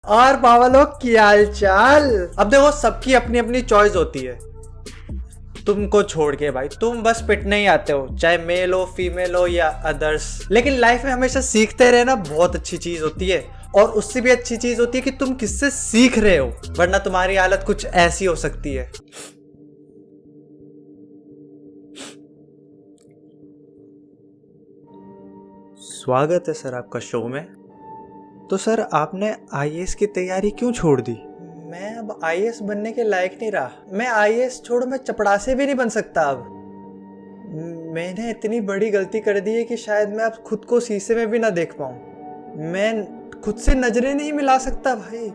और बाबा लोग की हाल चाल। अब देखो सबकी अपनी अपनी चॉइस होती है, तुमको छोड़ के भाई। तुम बस पिटने ही आते हो, चाहे मेल हो फीमेल हो या अदर्स। लेकिन लाइफ में हमेशा सीखते रहना बहुत अच्छी चीज होती है, और उससे भी अच्छी चीज होती है कि तुम किससे सीख रहे हो, वरना तुम्हारी हालत कुछ ऐसी हो सकती है। स्वागत है सर आपका शो में। तो सर आपने आईएएस की तैयारी क्यों छोड़ दी? मैं अब आईएएस बनने के लायक नहीं रहा। मैं आईएएस छोड़, मैं चपड़ासे भी नहीं बन सकता अब। मैंने इतनी बड़ी गलती कर दी है कि शायद मैं अब खुद को शीशे में भी ना देख पाऊं। मैं खुद से नजरें नहीं मिला सकता भाई।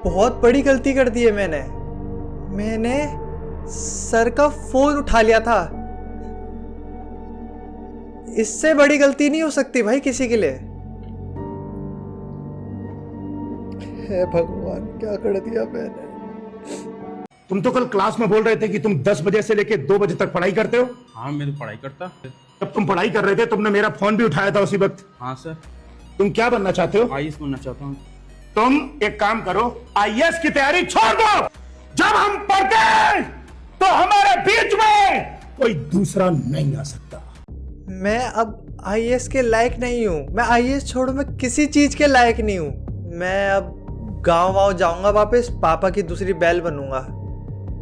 बहुत बड़ी गलती कर दी है मैंने सर का फोन उठा लिया था। इससे बड़ी गलती नहीं हो सकती भाई किसी के लिए। हे भगवान, क्या कर दिया मैंने। तुम तो कल क्लास में बोल रहे थे कि तुम 10 बजे से लेके 2 बजे तक पढ़ाई करते हो। हाँ, मैं तो पढ़ाई करता। जब तुम पढ़ाई कर रहे थे तुमने मेरा फोन भी उठाया था उसी वक्त। हाँ सर। तुम क्या बनना चाहते हो? आईएएस बनना चाहता हूँ। तुम एक काम करो, आईएएस की तैयारी छोड़ दो। जब हम पढ़ते हैं तो हमारे बीच में कोई दूसरा नहीं आ सकता। मैं अब आईएएस के लायक नहीं हूँ। मैं आईएएस छोड़ो, मैं किसी चीज के लायक नहीं हूँ। मैं अब गांव वाँव जाऊंगा वापस, पापा की दूसरी बैल बनूंगा,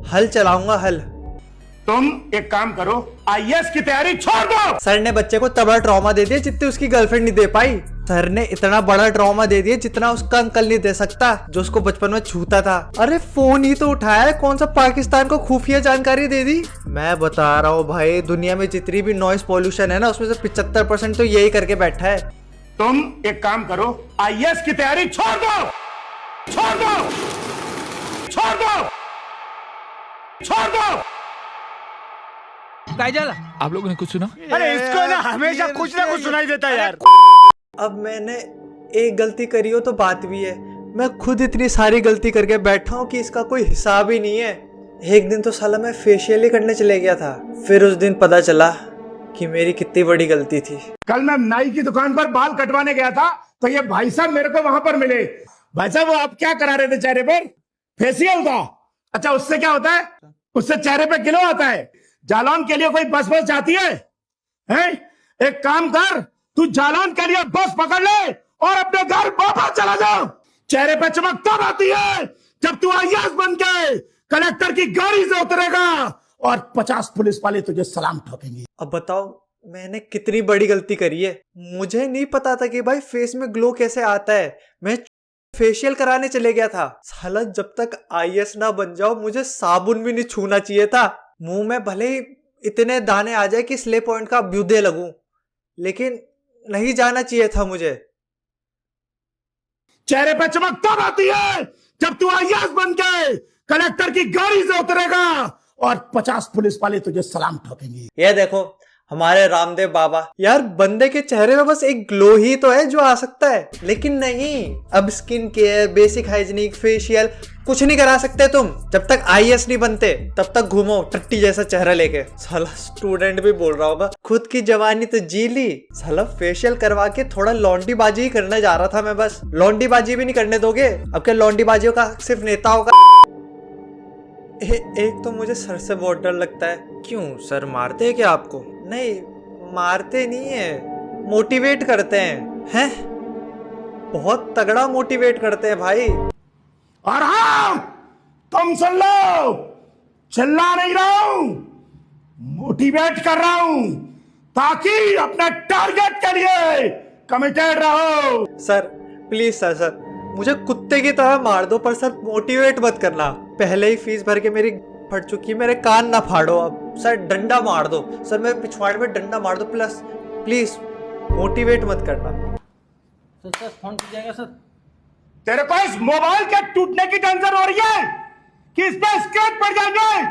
हल चलाऊंगा हल। तुम एक काम करो, आईएएस की तैयारी छोड़ दो। सर ने बच्चे को तबड़ा ट्रॉमा दे दिया जितनी उसकी गर्लफ्रेंड नहीं दे पाई। सर ने इतना बड़ा ट्रॉमा दे दिया जितना उसका अंकल नहीं दे सकता, जो उसको बचपन में छूता था। अरे फोन ही तो उठाया, कौन सा पाकिस्तान को खुफिया जानकारी दे दी। मैं बता रहा हूँ भाई, दुनिया में जितनी भी नॉइस पॉल्यूशन है ना, उसमें से 75% तो यही करके बैठा है। तुम एक काम करो, आईएएस की तैयारी छोड़ दो, छोड़ दो, छोड़ दो, छोड़ दो। काजल, आप लोगों ने कुछ सुना? अरे इसको ना हमेशा कुछ ना कुछ सुनाई देता है यार। अब मैंने एक गलती करी हो तो बात भी है, मैं खुद इतनी सारी गलती करके बैठा हूँ कि इसका कोई हिसाब ही नहीं है। एक दिन तो साला मैं फेशियल ही करने चले गया था, फिर उस दिन पता चला कि मेरी कितनी बड़ी गलती थी। कल मैं नाई की दुकान पर बाल कटवाने गया था तो ये भाई साहब मेरे को वहां पर मिले। भाई साहब, वो आप क्या करा रहे थे चेहरे पर? फेशियल का। अच्छा, उससे क्या होता है? उससे चेहरे पे ग्लो आता है। जालौन के लिए कोई बस जाती है? हैं? एक काम कर, तू जालौन के लिए बस पकड़ ले और अपने घर वापस चला जाओ। चेहरे पे चमक तब आती है जब तू आईएएस बन के कलेक्टर की गाड़ी से उतरेगा और 50 पुलिस वाले तुझे सलाम ठोकेंगे। अब बताओ मैंने कितनी बड़ी गलती करी है। मुझे नहीं पता था कि भाई फेस में ग्लो कैसे आता है। मैं फेशियल कराने चले गया था। साला जब तक आईएएस ना बन जाओ मुझे साबुन भी नहीं छूना चाहिए था। मुंह में भले ही इतने दाने आ जाए कि स्ले पॉइंट का अभ्युदय लगूं, लेकिन नहीं जाना चाहिए था मुझे। चेहरे पे चमक तब आती है जब तू आईएएस बन के कलेक्टर की गाड़ी से उतरेगा और 50 पुलिस वाले तुझे सलाम ठोकेंगे। ये देखो हमारे रामदेव बाबा, यार बंदे के चेहरे में बस एक ग्लो ही तो है जो आ सकता है, लेकिन नहीं, अब skin care, basic hygienic, facial कुछ नहीं करा सकते तुम। जब तक आईएएस नहीं बनते तब तक घूमो टट्टी जैसा चेहरा लेके। साला स्टूडेंट भी बोल रहा होगा खुद की जवानी तो जी ली। साला फेशियल करवा के थोड़ा लौंडी बाजी ही करने जा रहा था मैं, बस लौंडी बाजी भी नहीं करने दोगे? अब क्या लौंडी बाजियों का सिर्फ नेताओं का? एक तो मुझे सर से बहुत डर लगता है। क्यों, सर मारते हैं क्या आपको? नहीं, मारते नहीं है, मोटिवेट करते हैं। बहुत तगड़ा मोटिवेट करते हैं भाई। और हाँ, तुम सुन लो, चिल्ला नहीं रहा हूं, मोटिवेट कर रहा हूं ताकि अपने टारगेट के लिए कमिटेड रहो। सर प्लीज सर मुझे कुत्ते की तरह मार दो, पर सर मोटिवेट मत करना। पहले ही फीस भर के मेरी फट चुकी, मेरे कान ना फाड़ो। अब सर डंडा मार दो, सर मेरे पिछवाड़े में डंडा मार दो, प्लस प्लीज मोटिवेट मत करना। सर फोन टूट जाएगा सर। तेरे को इस मोबाइल के टूटने की टेंशन हो रही है कि इस पे स्क्रैच पड़ जाएंगे,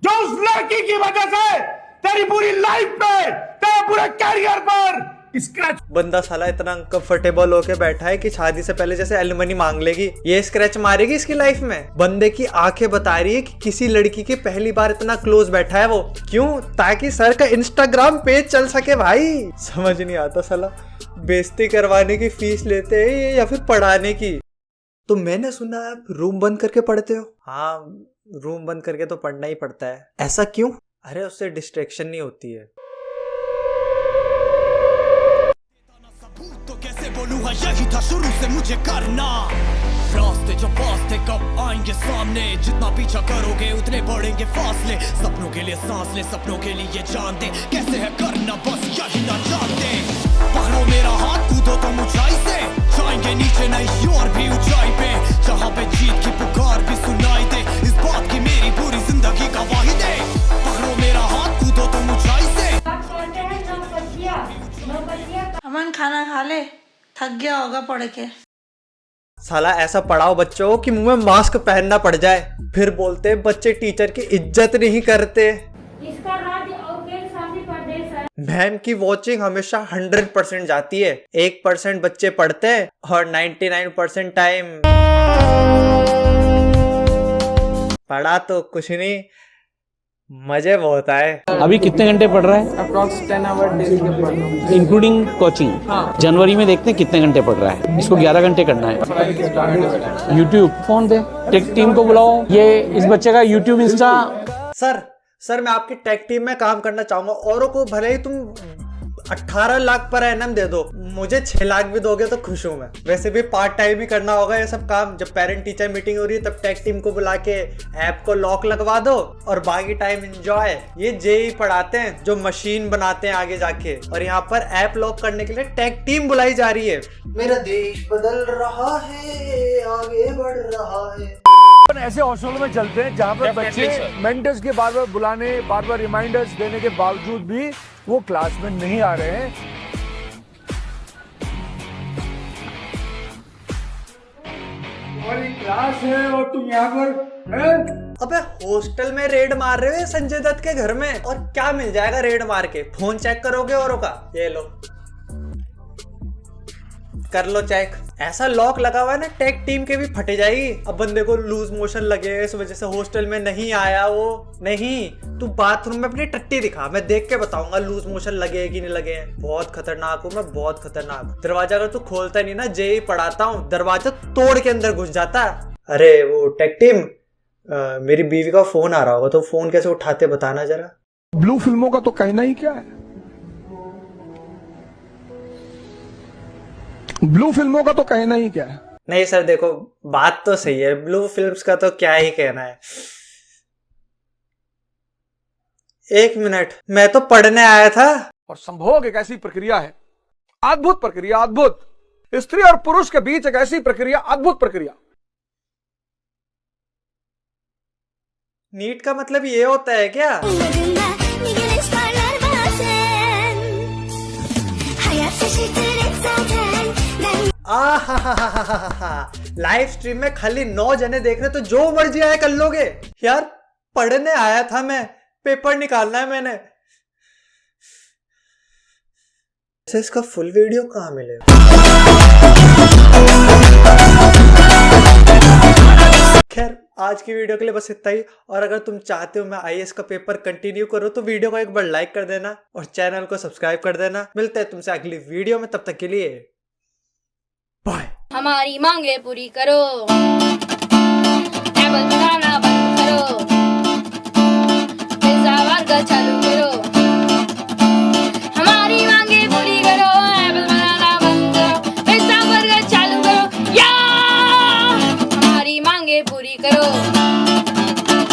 जो उस लड़की की वजह से तेरी पूरी लाइफ पे, तेरे पूरे कैरियर पर स्क्रैच। बंदा साला इतना अनकंफर्टेबल होके बैठा है कि शादी से पहले जैसे एलिमनी मांग लेगी, ये स्क्रैच मारेगी इसकी लाइफ में। बंदे की आंखें बता रही है कि किसी लड़की के पहली बार इतना क्लोज बैठा है वो। क्यों? ताकि सर का इंस्टाग्राम पेज चल सके भाई। समझ नहीं आता साला बेइज्जती करवाने की फीस लेते हैं या फिर पढ़ाने की? तो मैंने सुना आप रूम बंद करके पढ़ते हो। हाँ, रूम बंद करके तो पढ़ना ही पड़ता है। ऐसा क्यों? अरे उससे डिस्ट्रैक्शन नहीं होती है। तो कैसे बोलूं हाँ यही था शुरू से मुझे करना। रास्ते जो पास थे कब आएंगे सामने, जितना पीछा करोगे उतने बढ़ेंगे फासले। सपनों के लिए सांस ले, सपनों के लिए जान दे, कैसे है करना बस यही ना जानते। पकड़ो मेरा हाथ, कूदो तो ऊंचाई से, जाएंगे नीचे नहीं और भी ऊंचाई पे, जहाँ पे जीत की पुकार भी सुनाई दे, इस बात की मेरी पूरी जिंदगी गवाही दे। पकड़ो मेरा हाथ, कूदो तो ऊंचाई से। अमन खाना खा ले, थक गया होगा पढ़ के। साला ऐसा पढ़ाओ बच्चों को कि मुंह में मास्क पहनना पड़ जाए, फिर बोलते बच्चे टीचर की इज्जत नहीं करते। इसका राज्य और कई शासी प्रदेश है। मैम की वॉचिंग हमेशा 100% जाती है, 1% बच्चे पढ़ते हैं और 99% टाइम पढ़ा तो कुछ नहीं, मजे बहुत आए। अभी कितने घंटे पढ़ रहा है? अप्रॉक्स 10 आवर डेली के पढ़ रहा हूं, इंक्लूडिंग कोचिंग। जनवरी में देखते हैं कितने घंटे पढ़ रहा है। इसको 11 घंटे करना है। यूट्यूब फोन दे, टेक टीम को बुलाओ। ये इस बच्चे का यूट्यूब, इंस्टा। सर मैं आपकी टेक टीम में काम करना चाहूंगा। औरों को भले ही तुम 18 लाख पर एनम दे दो, मुझे 6 लाख भी दोगे तो खुश हूं मैं। वैसे भी पार्ट टाइम ही करना होगा ये सब काम। जब पेरेंट टीचर मीटिंग हो रही है तब टेक टीम को बुला के ऐप को लॉक लगवा दो और बाकी टाइम एंजॉय। ये जेई पढ़ाते हैं जो मशीन बनाते हैं आगे जाके, और यहाँ पर ऐप लॉक करने के लिए टेक टीम बुलाई जा रही है। मेरा देश बदल रहा है, आगे बढ़ रहा है। ऐसे हॉस्टलों में चलते हैं जहाँ पर बच्चे मेंटर्स के बार बार बुलाने, बार बार रिमाइंडर्स देने के बावजूद भी वो क्लास में नहीं आ रहे हैं। तुम्हारी क्लास है और तुम यहाँ पर हैं? अबे हॉस्टल में रेड मार रहे हो संजय दत्त के घर में, और क्या मिल जाएगा रेड मार के? फोन चेक करोगे औरों का? ये लो कर लो चेक। ऐसा लॉक लगा हुआ है ना, टेक टीम के भी फटे जाएगी। अब बंदे को लूज मोशन लगे इस वजह से हॉस्टल में नहीं आया वो। नहीं, तू बाथरूम में अपनी टट्टी दिखा, मैं देख के बताऊंगा लूज मोशन लगे कि नहीं लगे। बहुत खतरनाक हूँ मैं, बहुत खतरनाक। दरवाजा अगर तू खोलता नहीं ना, जेई पढ़ाता हूँ, दरवाजा तोड़ के अंदर घुस जाता। अरे वो टेक टीम, मेरी बीवी का फोन आ रहा होगा, तो फोन कैसे उठाते बताना जरा। ब्लू फिल्मों का तो कहना ही क्या है। ब्लू फिल्मों का तो कहना ही क्या है। नहीं सर देखो, बात तो सही है, ब्लू फिल्म्स का तो क्या ही कहना है। 1 मिनट, मैं तो पढ़ने आया था। और संभोग एक ऐसी प्रक्रिया है, अद्भुत प्रक्रिया, अद्भुत। स्त्री और पुरुष के बीच एक ऐसी प्रक्रिया, अद्भुत प्रक्रिया। नीट का मतलब ये होता है क्या? लाइव स्ट्रीम में खाली 9 जने देख रहे, तो जो मर्जी आया कर लोगे यार। पढ़ने आया था मैं, पेपर निकालना है मैंने। इसका फुल वीडियो कहाँ मिलेगा? खैर आज की वीडियो के लिए बस इतना ही। और अगर तुम चाहते हो मैं आईएएस का पेपर कंटिन्यू करूं तो वीडियो को एक बार लाइक कर देना और चैनल को सब्सक्राइब कर देना। मिलते हैं तुमसे अगली वीडियो में, तब तक के लिए बाय। हमारी मांगे पूरी करो, टेबल बनाना बंद करो, पिज्जा बर्गर चालू करो। हमारी मांगे पूरी करो, टेबल बनाना बंद करो, पिज्जा बर्गर चालू करो। या हमारी मांगे पूरी करो।